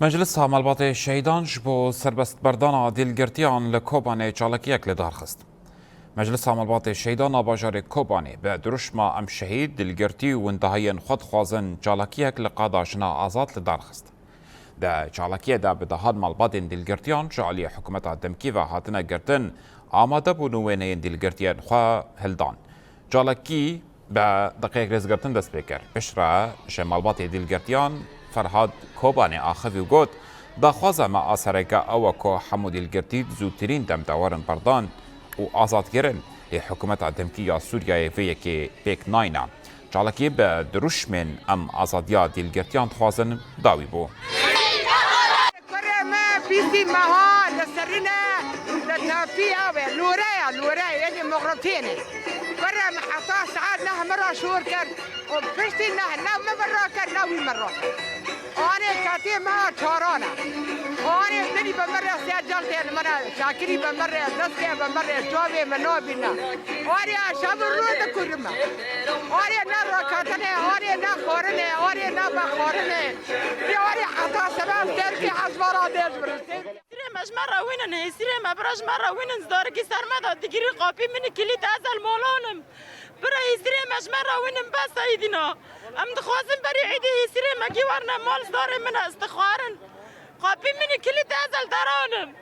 مجلس مەلباتێ شەهیدانش بۆ سربەستبەردانا دڵگرتیان لە کۆبانێ چالاکیەک لەدارخست. مجلس مەلباتێ شەهیدانا باژارێ کۆبانێ بە دروشما ئەم شەهید دڵگرتی و وندەهەیەن خۆت خوازن چالاکیەک لە قاداشنا ئازاد لەدارخست. دا چالاکیەدا بەدەهات مەلباتێن دڵگرتیان عالیە حکوومەتا دەمکیڤە هاتنە گرتن ئامادە بوون و وێنەیەن دڵگرتیان خوا هەلدان. چالاکی بە دقەیەک رێزگرتن دەست پێ کرد. پشترە شە مەلباتێ دڵگرتیان فرهاد کۆبانێ ئاخەوی و گوت داخوازە مە ئاسەرەکە ئەوە کۆ هەموو دڵگرتی زووترین دەمداوەرن بەردان و ئازادکردن لێ حکوومەتا دەمکی یا سووریایە vەیەکێ پێک ناینە. چالاکی بە دروشمێن ئەم ئازادیا دڵگرتیان خوازن داوی بوو. برا محطة ساعات نه مرة شهور كان وبشتي نه مرة كان ناوي مرة أنا كاتي ما شارانا أنا تري بمرة سياجل تين مرة شاكري بمرة دسكة بمرة جوابي منو بينا أنا شاب الرود كرمة أنا نرى كاتني أنا نخورني أنا نبخورني أنا حتى سبب تركي حزبرا دير مش مرة وين يصير ما برج مرة وين زداركي صار ما تجري قابي من كليت هذا المولانم برا يصير مش مرة وين بس سيدنا أم دخوازن بري عيدي يصير ما جوارنا مال صار من استخوارن قابي من كليت هذا الدرانم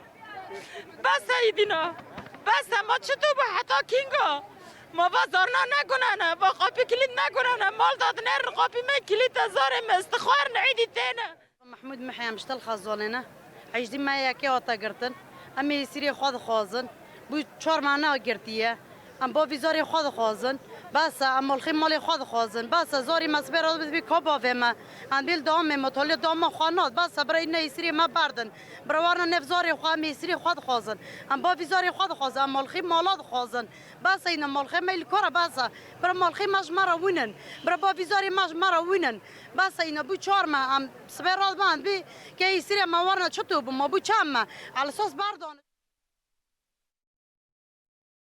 بس سيدنا بس ما تشتوب حتى كينغا ما بازارنا نكوننا بقابي كليت نكوننا مال دادنا قابي من كليت هزار ما استخوارن عيدي تانا محمود محيا مشتل خازاننا عجدی ما یکی آتا گرتن امی سری خود خوازن بو چهار معنا گرتیه ام با ویزاری خود خوازن بس ام الخی مال خود خوازن بس زاری مسبر از بی کابا فما ام بیل دام مطالعه دام خانات بس برای این سری ما بردن بروارنا نفزاری خو امی سری خود خوازن ام با ویزاری خود خوازن ام الخی مالات خوازن بس این مالخی میل کار بس بر مالخی مجمره وینن بر با ویزاری مجمره وینن بس این بو چهار ما ام سبراد بند بی که سری ما ورنا چطور ما بو چم على اساس بردان